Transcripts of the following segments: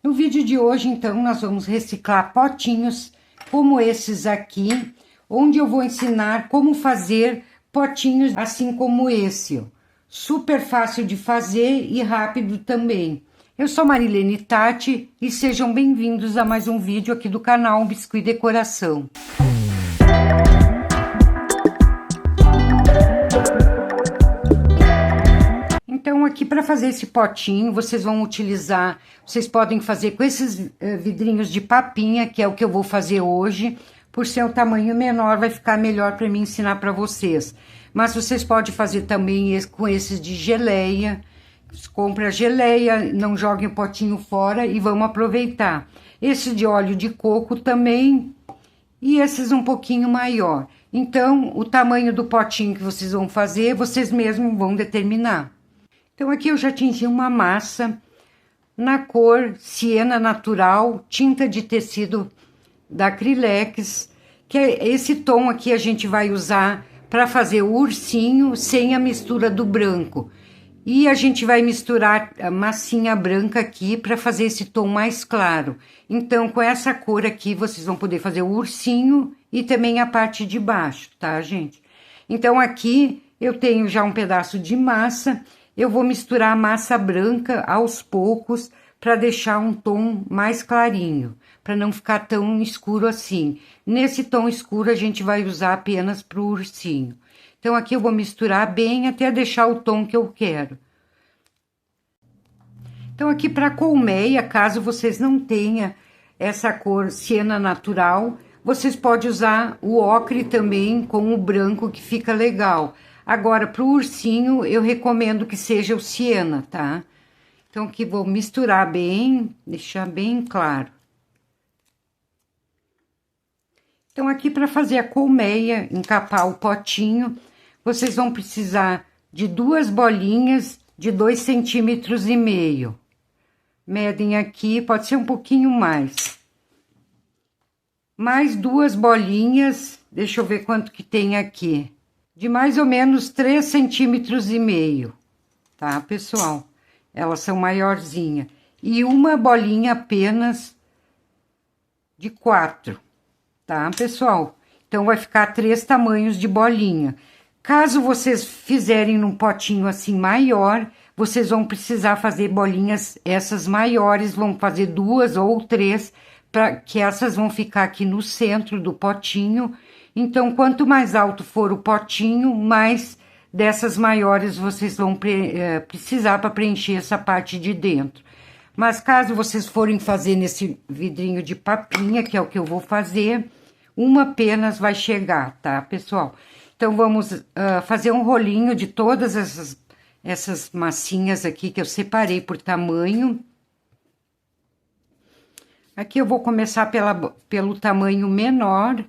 No vídeo de hoje, então, nós vamos reciclar potinhos como esses aqui, onde eu vou ensinar como fazer potinhos assim como esse, ó. Super fácil de fazer e rápido também. Eu sou Marilene Tati e sejam bem-vindos a mais um vídeo aqui do canal Biscuit Decoração. Então, aqui para fazer esse potinho, vocês vão utilizar, vocês podem fazer com esses vidrinhos de papinha, que é o que eu vou fazer hoje. Por ser um tamanho menor, vai ficar melhor para mim ensinar para vocês. Mas vocês podem fazer também com esses de geleia. Compre a geleia, não joguem o potinho fora e vamos aproveitar. Esse de óleo de coco também, e esses um pouquinho maior. Então, o tamanho do potinho que vocês vão fazer, vocês mesmos vão determinar. Então, aqui eu já tingi uma massa na cor siena natural, tinta de tecido da Acrylex, que é esse tom aqui a gente vai usar para fazer o ursinho sem a mistura do branco. E a gente vai misturar a massinha branca aqui para fazer esse tom mais claro. Então, com essa cor aqui, vocês vão poder fazer o ursinho e também a parte de baixo, tá, gente? Então, aqui eu tenho já um pedaço de massa. Eu vou misturar a massa branca aos poucos para deixar um tom mais clarinho, para não ficar tão escuro assim. Nesse tom escuro a gente vai usar apenas para o ursinho. Então aqui eu vou misturar bem até deixar o tom que eu quero. Então aqui para colmeia, caso vocês não tenham essa cor siena natural, vocês podem usar o ocre também com o branco que fica legal. Agora, para o ursinho, eu recomendo que seja o siena, tá? Então, aqui vou misturar bem, deixar bem claro. Então, aqui para fazer a colmeia, encapar o potinho, vocês vão precisar de 2 bolinhas de 2,5 centímetros. Medem aqui, pode ser um pouquinho mais. Mais 2 bolinhas, deixa eu ver quanto que tem aqui. De mais ou menos 3,5 centímetros, tá, pessoal? Elas são maiorzinhas. E uma bolinha apenas de 4, tá, pessoal? Então, vai ficar 3 tamanhos de bolinha. Caso vocês fizerem num potinho assim maior, vocês vão precisar fazer bolinhas, essas maiores, vão fazer 2 ou 3, para que essas vão ficar aqui no centro do potinho. Então, quanto mais alto for o potinho, mais dessas maiores vocês vão precisar para preencher essa parte de dentro. Mas caso vocês forem fazer nesse vidrinho de papinha, que é o que eu vou fazer, uma apenas vai chegar, tá, pessoal? Então, vamos fazer um rolinho de todas essas massinhas aqui que eu separei por tamanho. Aqui eu vou começar pelo tamanho menor.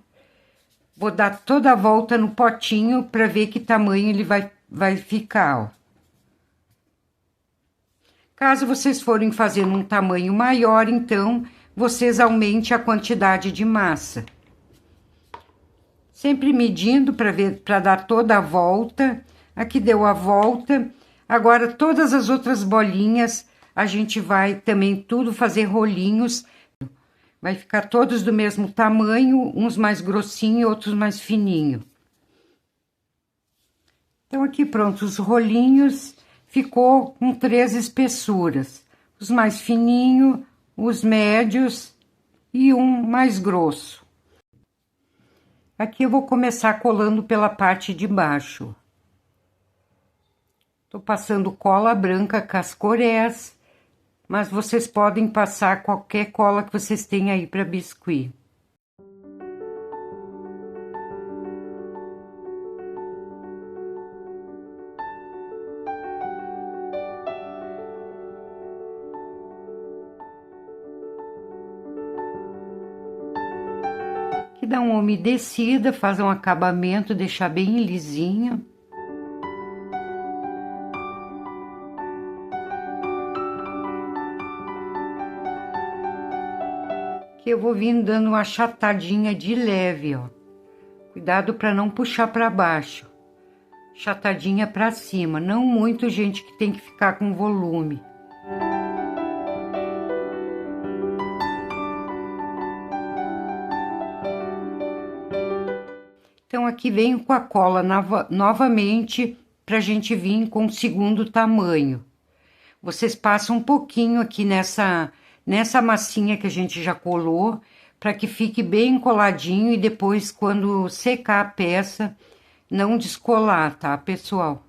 Vou dar toda a volta no potinho para ver que tamanho ele vai ficar, ó. Caso vocês forem fazer num tamanho maior, então, vocês aumentem a quantidade de massa. Sempre medindo para dar toda a volta. Aqui deu a volta. Agora, todas as outras bolinhas, a gente vai também tudo fazer rolinhos. Vai ficar todos do mesmo tamanho, uns mais grossinho e outros mais fininho. Então, aqui pronto, os rolinhos ficou com 3 espessuras. Os mais fininhos, os médios e um mais grosso. Aqui eu vou começar colando pela parte de baixo. Tô passando cola branca Cascorés. Mas vocês podem passar qualquer cola que vocês tenham aí para biscuit. Que dá uma umedecida, faz um acabamento, deixar bem lisinho. Eu vou vir dando uma achatadinha de leve, ó. Cuidado para não puxar para baixo. Achatadinha para cima, não muito, gente, que tem que ficar com volume. Então, aqui venho com a cola novamente pra gente vir com o segundo tamanho. Vocês passam um pouquinho aqui nessa massinha que a gente já colou, para que fique bem coladinho e depois, quando secar a peça, não descolar, tá, pessoal?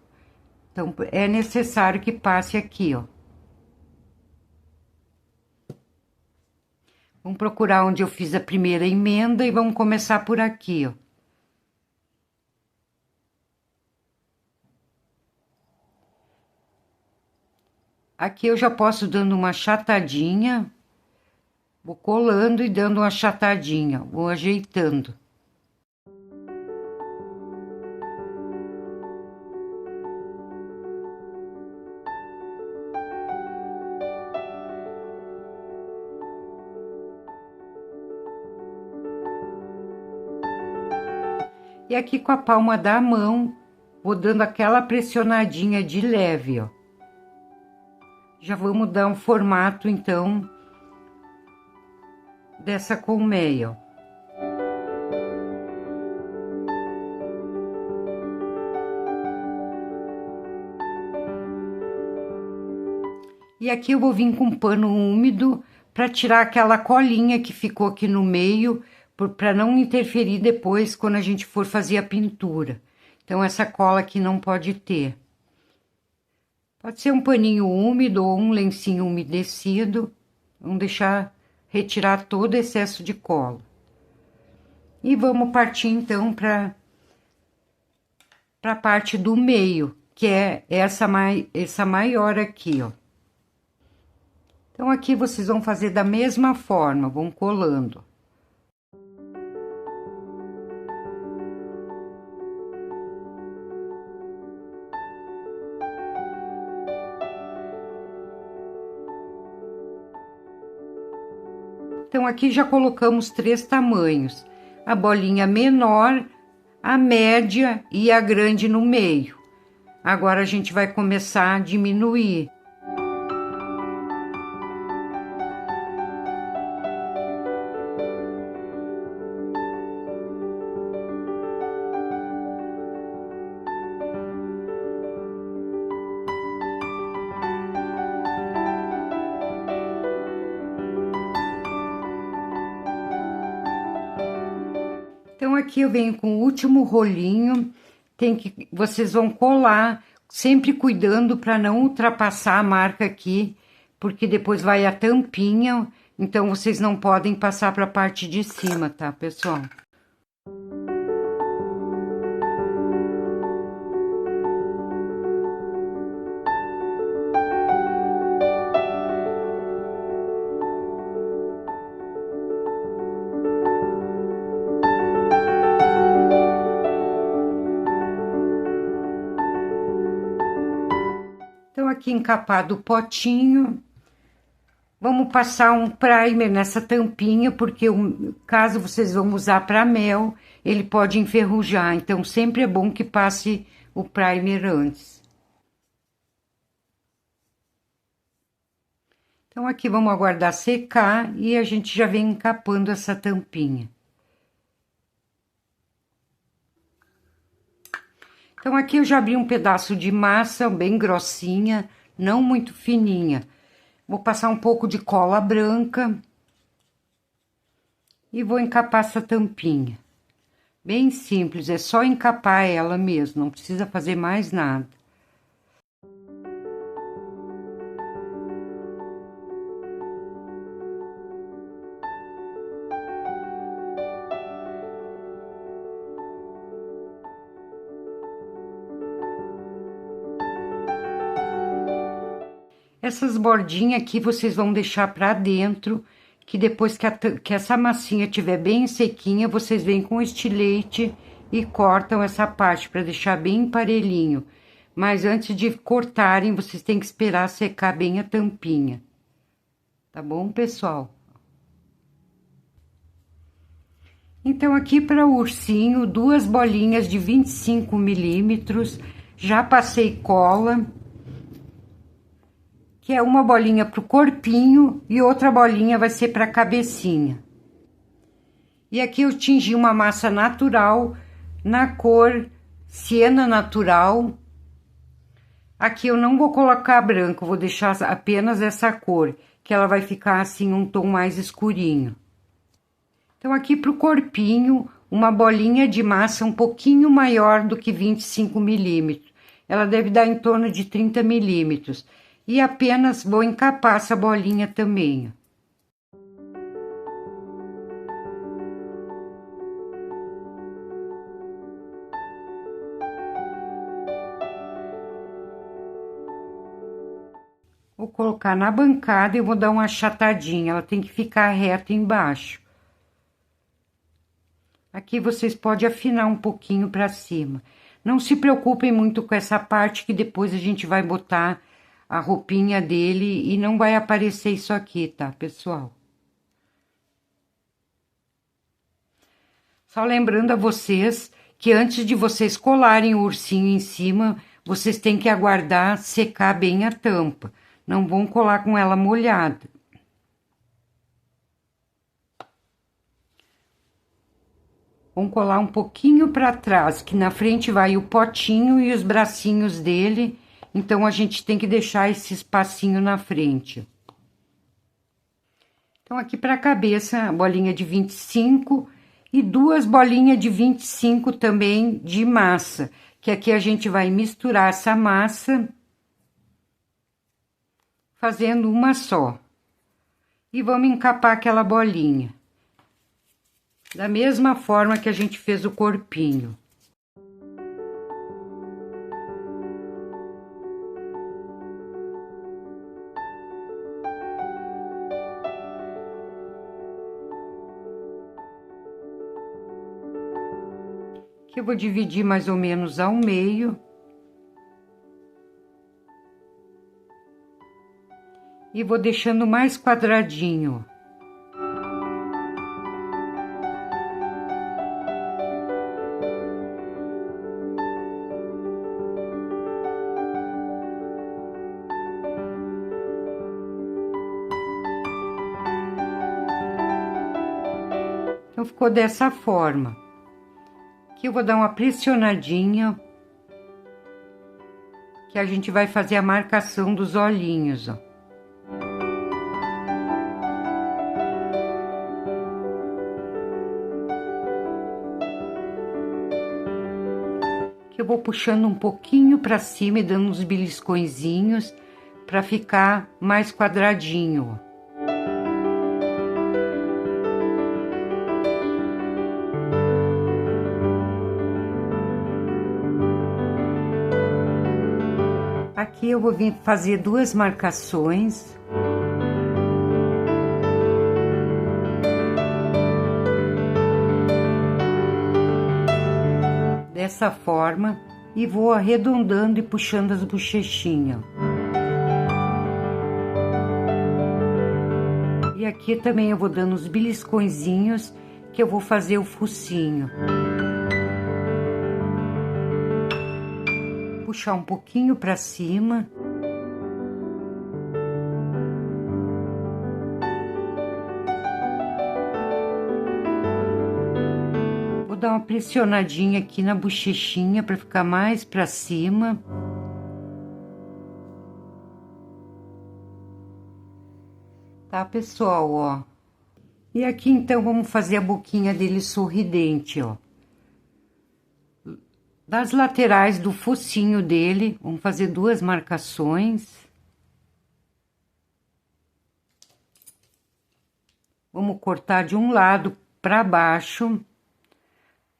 Então, é necessário que passe aqui, ó. Vamos procurar onde eu fiz a primeira emenda e vamos começar por aqui, ó. Aqui eu já posso dando uma achatadinha, vou colando e dando uma achatadinha, vou ajeitando. E aqui com a palma da mão, vou dando aquela pressionadinha de leve, ó. Já vamos dar um formato, então, dessa colmeia, ó. E aqui eu vou vir com pano úmido para tirar aquela colinha que ficou aqui no meio, para não interferir depois quando a gente for fazer a pintura. Então, essa cola aqui não pode ter. Pode ser um paninho úmido ou um lencinho umedecido. Vamos deixar retirar todo excesso de cola. E vamos partir, então, para a parte do meio, que é essa maior aqui, ó. Então, aqui vocês vão fazer da mesma forma, vão colando. Então, aqui já colocamos 3 tamanhos. A bolinha menor, a média e a grande no meio. Agora, a gente vai começar a diminuir. Então, aqui eu venho com o último rolinho, vocês vão colar, sempre cuidando para não ultrapassar a marca aqui, porque depois vai a tampinha, então vocês não podem passar para a parte de cima, tá, pessoal? Aqui encapado o potinho, vamos passar um primer nessa tampinha, porque caso vocês vão usar para mel, ele pode enferrujar, então sempre é bom que passe o primer antes. Então, aqui vamos aguardar secar e a gente já vem encapando essa tampinha. Então, aqui eu já abri um pedaço de massa bem grossinha, não muito fininha. Vou passar um pouco de cola branca e vou encapar essa tampinha. Bem simples, é só encapar ela mesmo, não precisa fazer mais nada. Essas bordinhas aqui vocês vão deixar pra dentro, que depois que essa massinha estiver bem sequinha, vocês vêm com o estilete e cortam essa parte para deixar bem parelhinho. Mas antes de cortarem, vocês têm que esperar secar bem a tampinha. Tá bom, pessoal? Então, aqui para o ursinho, 2 bolinhas de 25 milímetros, já passei cola, que é uma bolinha pro corpinho e outra bolinha vai ser pra cabecinha. E aqui eu tingi uma massa natural na cor siena natural. Aqui eu não vou colocar branco, vou deixar apenas essa cor, que ela vai ficar assim um tom mais escurinho. Então aqui pro corpinho, uma bolinha de massa um pouquinho maior do que 25 milímetros. Ela deve dar em torno de 30 milímetros. E apenas vou encapar essa bolinha também. Vou colocar na bancada e vou dar uma achatadinha, ela tem que ficar reta embaixo. Aqui vocês podem afinar um pouquinho para cima. Não se preocupem muito com essa parte que depois a gente vai botar a roupinha dele e não vai aparecer isso aqui, tá, pessoal? Só lembrando a vocês que antes de vocês colarem o ursinho em cima, vocês têm que aguardar secar bem a tampa. Não vão colar com ela molhada. Vamos colar um pouquinho para trás, que na frente vai o potinho e os bracinhos dele. Então, a gente tem que deixar esse espacinho na frente. Então, aqui para a cabeça, a bolinha de 25 e 2 bolinhas de 25 também de massa. Que aqui a gente vai misturar essa massa, fazendo uma só. E vamos encapar aquela bolinha. Da mesma forma que a gente fez o corpinho. Aqui eu vou dividir mais ou menos ao meio. E vou deixando mais quadradinho. Então, ficou dessa forma. Aqui eu vou dar uma pressionadinha. Que a gente vai fazer a marcação dos olhinhos, ó. Aqui eu vou puxando um pouquinho pra cima e dando uns beliscõezinhos pra ficar mais quadradinho, ó. Aqui eu vou vir fazer 2 marcações. Dessa forma, e vou arredondando e puxando as bochechinhas. E aqui também eu vou dando os beliscõezinhos, que eu vou fazer o focinho. Puxar um pouquinho para cima. Vou dar uma pressionadinha aqui na bochechinha para ficar mais para cima. Tá, pessoal, ó. E aqui então vamos fazer a boquinha dele sorridente, ó. Das laterais do focinho dele, vamos fazer 2 marcações. Vamos cortar de um lado para baixo.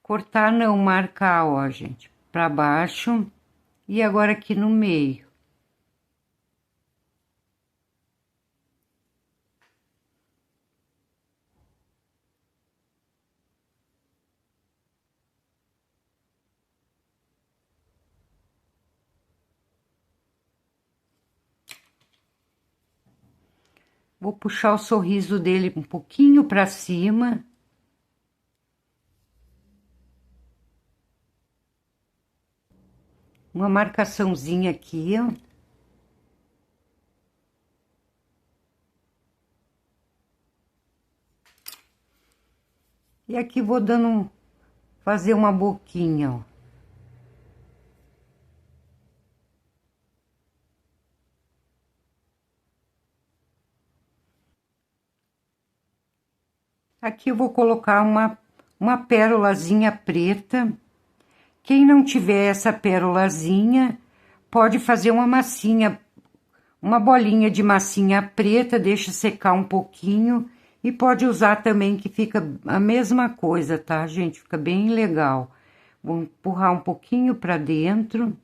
Cortar não, marcar, ó, gente. Para baixo. E agora aqui no meio. Vou puxar o sorriso dele um pouquinho para cima. Uma marcaçãozinha aqui, ó. E aqui vou dando, fazer uma boquinha, ó. Aqui eu vou colocar uma pérolazinha preta. Quem não tiver essa pérolazinha, pode fazer uma massinha, uma bolinha de massinha preta, deixa secar um pouquinho. E pode usar também, que fica a mesma coisa, tá, gente? Fica bem legal. Vou empurrar um pouquinho pra dentro.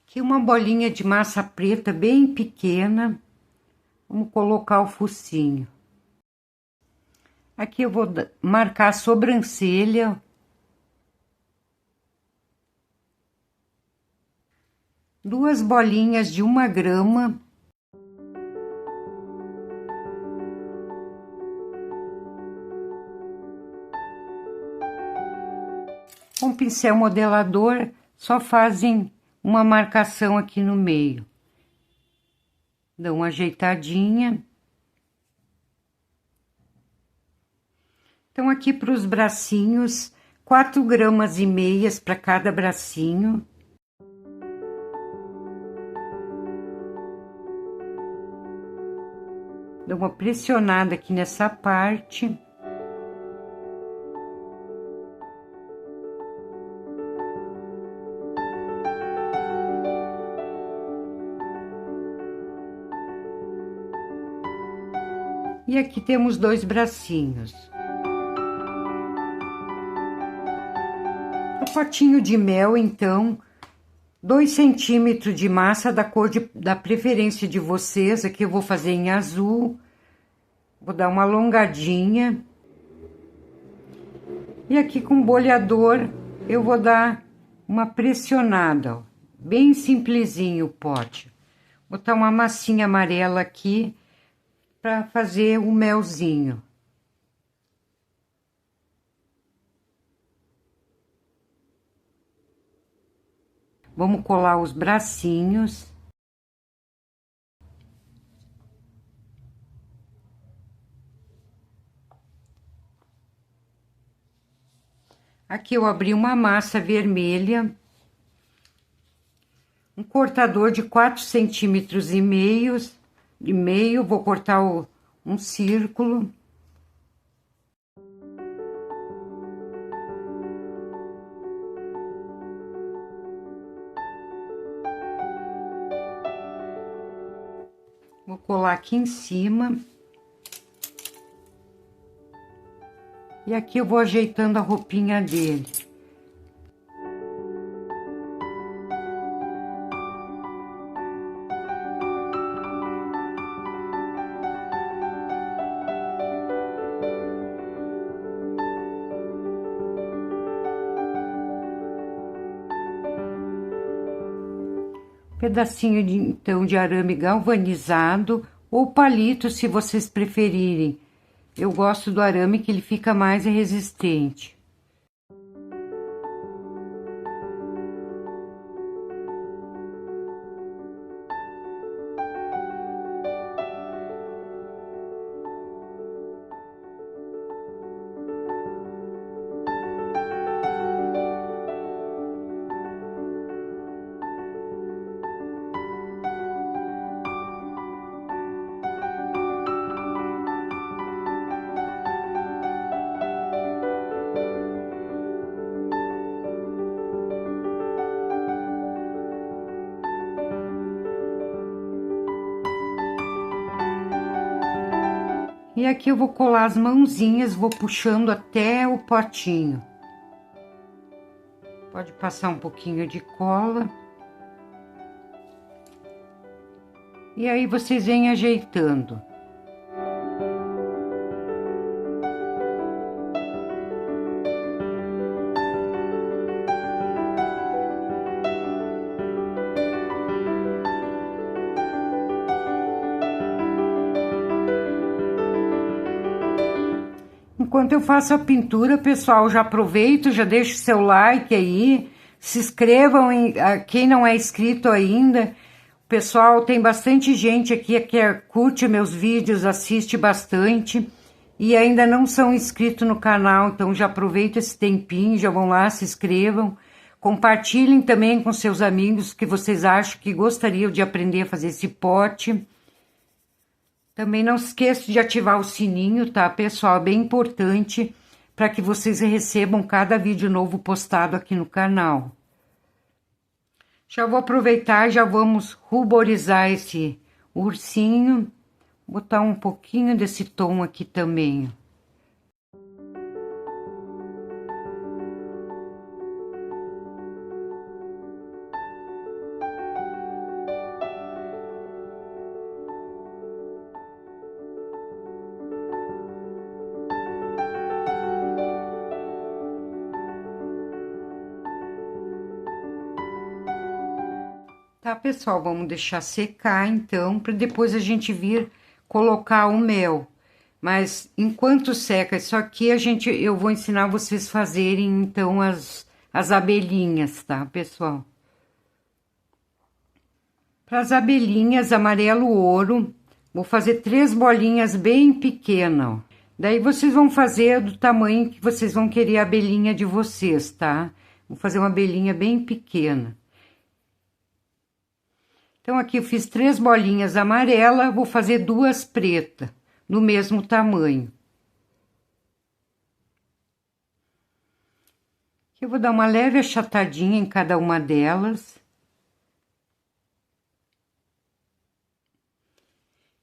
Aqui uma bolinha de massa preta bem pequena. Vamos colocar o focinho. Aqui eu vou marcar a sobrancelha. Duas bolinhas de 1 grama. Com pincel modelador, só fazem uma marcação aqui no meio. Dão uma ajeitadinha. Então, aqui para os bracinhos, 4,5 gramas para cada bracinho. Dou uma pressionada aqui nessa parte. E aqui temos 2 bracinhos. O potinho de mel, então, 2 centímetros de massa da cor da preferência de vocês. Aqui eu vou fazer em azul. Vou dar uma alongadinha. E aqui com o bolhador eu vou dar uma pressionada, ó. Bem simplesinho o pote. Botar uma massinha amarela aqui para fazer o melzinho. Vamos colar os bracinhos. Aqui eu abri uma massa vermelha. Um cortador de 4,5 centímetros, vou cortar um círculo. Vou colar aqui em cima. E aqui eu vou ajeitando a roupinha dele. Pedacinho então de arame galvanizado ou palito, se vocês preferirem. Eu gosto do arame, que ele fica mais resistente. E aqui eu vou colar as mãozinhas, vou puxando até o potinho. Pode passar um pouquinho de cola. E aí vocês vêm ajeitando. Enquanto eu faço a pintura, pessoal, já aproveito, já deixa o seu like aí, se inscrevam, quem não é inscrito ainda. Pessoal, tem bastante gente aqui que curte meus vídeos, assiste bastante. e ainda não são inscritos no canal, então já aproveita esse tempinho, já vão lá, se inscrevam. Compartilhem também com seus amigos que vocês acham que gostariam de aprender a fazer esse pote. Também não se esqueça de ativar o sininho, tá, pessoal? É bem importante para que vocês recebam cada vídeo novo postado aqui no canal. Já vou aproveitar, já vamos ruborizar esse ursinho. Botar um pouquinho desse tom aqui também. Tá, pessoal, vamos deixar secar, então, para depois a gente vir colocar o mel. Mas, enquanto seca isso aqui, eu vou ensinar vocês fazerem, então, as abelhinhas, tá, pessoal? Para as abelhinhas, amarelo ouro, vou fazer 3 bolinhas bem pequenas, ó. Daí, vocês vão fazer do tamanho que vocês vão querer a abelhinha de vocês, tá? Vou fazer uma abelhinha bem pequena. Então, aqui eu fiz 3 bolinhas amarelas, vou fazer 2 pretas, do mesmo tamanho. Aqui eu vou dar uma leve achatadinha em cada uma delas.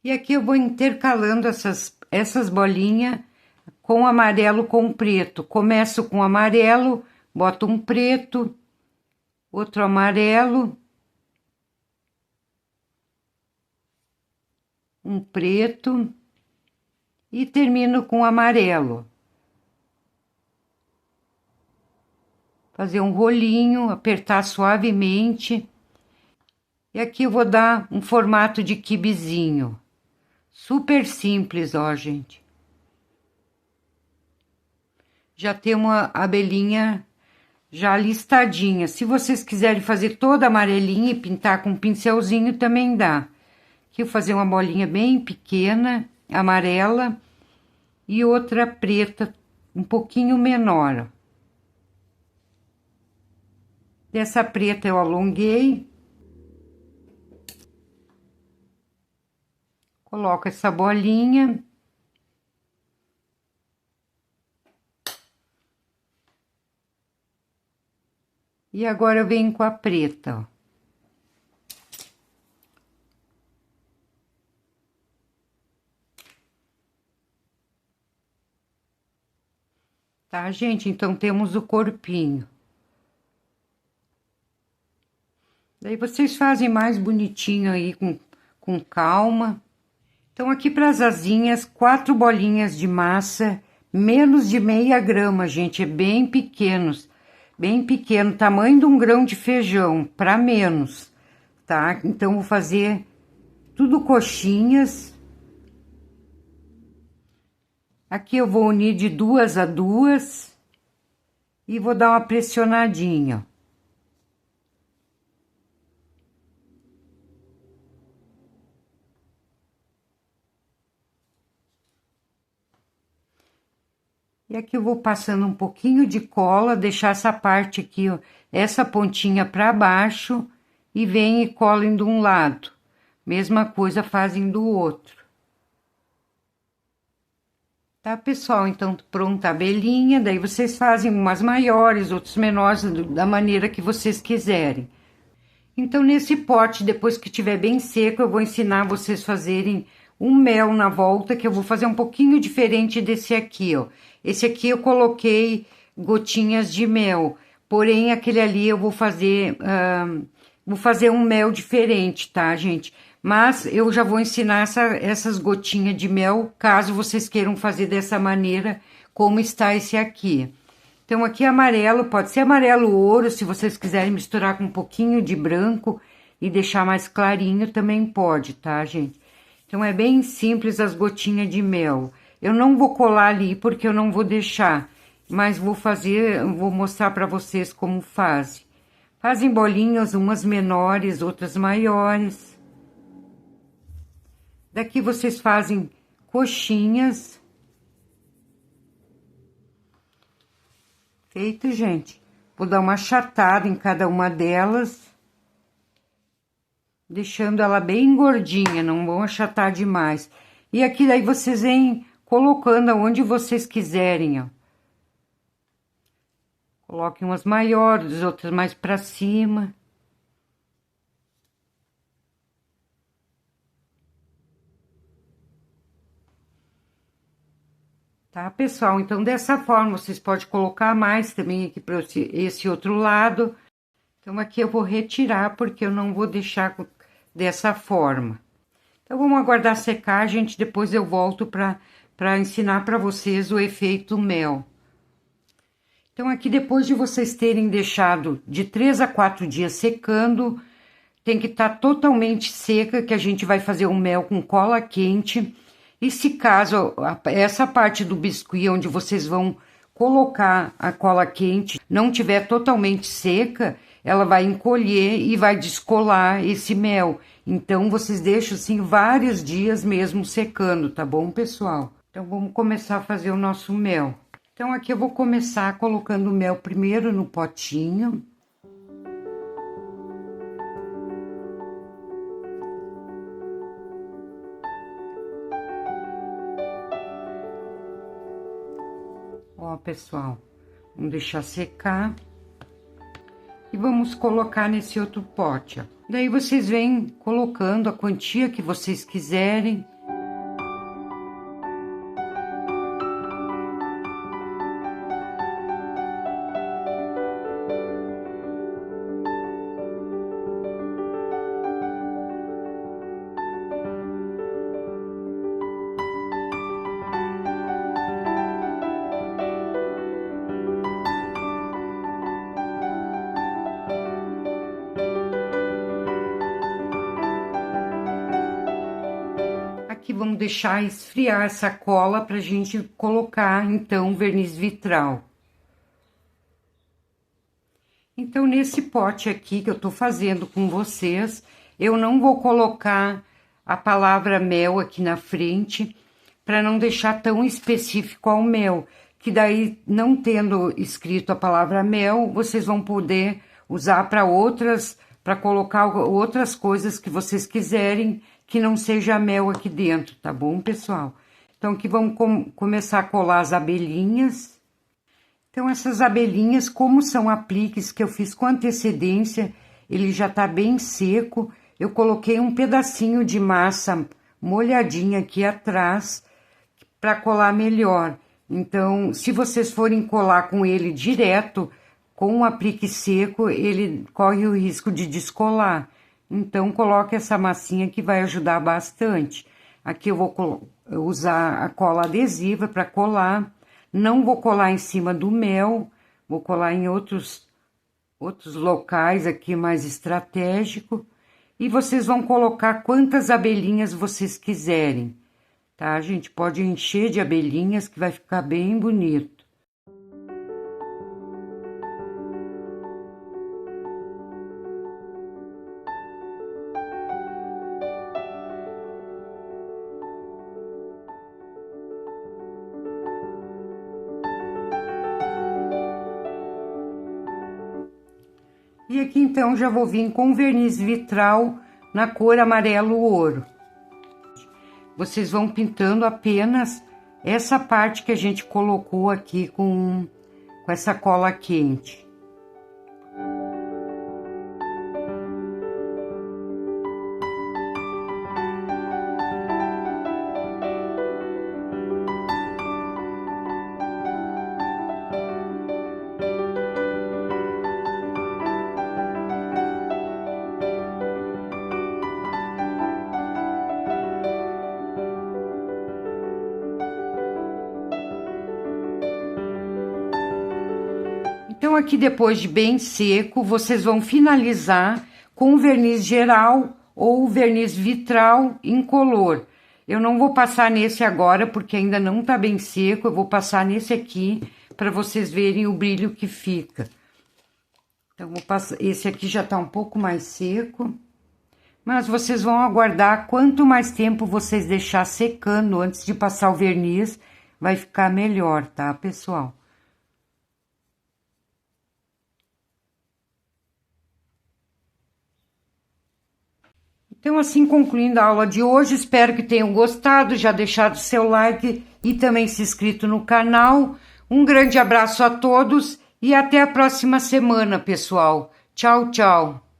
E aqui eu vou intercalando essas bolinhas com amarelo com preto. Começo com amarelo, boto um preto, outro amarelo, um preto e termino com amarelo. Fazer um rolinho, apertar suavemente. E aqui eu vou dar um formato de quibezinho. Super simples, ó, gente. Já tem uma abelhinha já listadinha. Se vocês quiserem fazer toda amarelinha e pintar com um pincelzinho, também dá. Aqui eu vou fazer uma bolinha bem pequena, amarela, e outra preta, um pouquinho menor. Dessa preta eu alonguei. Coloco essa bolinha. E agora eu venho com a preta, ó. Tá, gente? Então, temos o corpinho. Daí, vocês fazem mais bonitinho aí, com calma. Então, aqui para as asinhas, 4 bolinhas de massa, menos de meia grama, gente. É bem pequenos, bem pequeno, tamanho de um grão de feijão, para menos, tá? Então, vou fazer tudo coxinhas. Aqui eu vou unir de 2 a 2 e vou dar uma pressionadinha. E aqui eu vou passando um pouquinho de cola, deixar essa parte aqui, ó, essa pontinha para baixo, e vem e colhem de um lado. Mesma coisa fazem do outro. Tá, pessoal? Então, pronta a abelhinha, daí vocês fazem umas maiores, outras menores, da maneira que vocês quiserem. Então, nesse pote, depois que tiver bem seco, eu vou ensinar vocês fazerem um mel na volta, que eu vou fazer um pouquinho diferente desse aqui, ó. Esse aqui eu coloquei gotinhas de mel, porém, aquele ali eu vou fazer um mel diferente, tá, gente? Mas eu já vou ensinar essas gotinhas de mel, caso vocês queiram fazer dessa maneira, como está esse aqui. Então, aqui amarelo, pode ser amarelo ouro, se vocês quiserem misturar com um pouquinho de branco e deixar mais clarinho, também pode, tá, gente? Então, é bem simples as gotinhas de mel. Eu não vou colar ali, porque eu não vou deixar, mas vou mostrar pra vocês como fazem. Fazem bolinhas, umas menores, outras maiores. Daqui vocês fazem coxinhas. Feito, gente. Vou dar uma achatada em cada uma delas, deixando ela bem gordinha, não vão achatar demais. E aqui daí vocês vêm colocando aonde vocês quiserem, ó. Coloquem umas maiores, outras mais pra cima. Tá, pessoal? Então, dessa forma, vocês podem colocar mais também aqui para esse outro lado. Então, aqui eu vou retirar, porque eu não vou deixar dessa forma. Então, vamos aguardar secar, gente. Depois eu volto para ensinar para vocês o efeito mel. Então, aqui depois de vocês terem deixado de 3 a 4 dias secando, tem que estar totalmente seca, que a gente vai fazer o mel com cola quente. E se caso essa parte do biscuit onde vocês vão colocar a cola quente não tiver totalmente seca, ela vai encolher e vai descolar esse mel. Então, vocês deixam assim vários dias mesmo secando, tá bom, pessoal? Então, vamos começar a fazer o nosso mel. Então, aqui eu vou começar colocando o mel primeiro no potinho. Ó, pessoal, vamos deixar secar. E vamos colocar nesse outro pote, ó. Daí, vocês vêm colocando a quantia que vocês quiserem. Aqui vamos deixar esfriar essa cola pra gente colocar, então, verniz vitral. Então, nesse pote aqui que eu tô fazendo com vocês, eu não vou colocar a palavra mel aqui na frente, para não deixar tão específico ao mel, que daí, não tendo escrito a palavra mel, vocês vão poder usar para colocar outras coisas que vocês quiserem, que não seja mel aqui dentro, tá bom, pessoal? Então, aqui vamos começar a colar as abelhinhas. Então, essas abelhinhas, como são apliques que eu fiz com antecedência, ele já tá bem seco, eu coloquei um pedacinho de massa molhadinha aqui atrás, para colar melhor. Então, se vocês forem colar com ele direto, com o aplique seco, ele corre o risco de descolar. Então, coloque essa massinha que vai ajudar bastante. Aqui eu vou usar a cola adesiva para colar. Não vou colar em cima do mel, vou colar em outros locais aqui mais estratégico. E vocês vão colocar quantas abelhinhas vocês quiserem, tá, gente? Pode encher de abelhinhas que vai ficar bem bonito. E aqui, então, já vou vir com verniz vitral na cor amarelo ouro. Vocês vão pintando apenas essa parte que a gente colocou aqui com essa cola quente. Então, aqui depois de bem seco, vocês vão finalizar com verniz geral ou verniz vitral incolor. Eu não vou passar nesse agora, porque ainda não tá bem seco, eu vou passar nesse aqui, para vocês verem o brilho que fica. Então, vou passar, esse aqui já tá um pouco mais seco, mas vocês vão aguardar, quanto mais tempo vocês deixar secando antes de passar o verniz, vai ficar melhor, tá, pessoal? Então, assim, concluindo a aula de hoje, espero que tenham gostado, já deixado seu like e também se inscrito no canal. Um grande abraço a todos e até a próxima semana, pessoal. Tchau, tchau.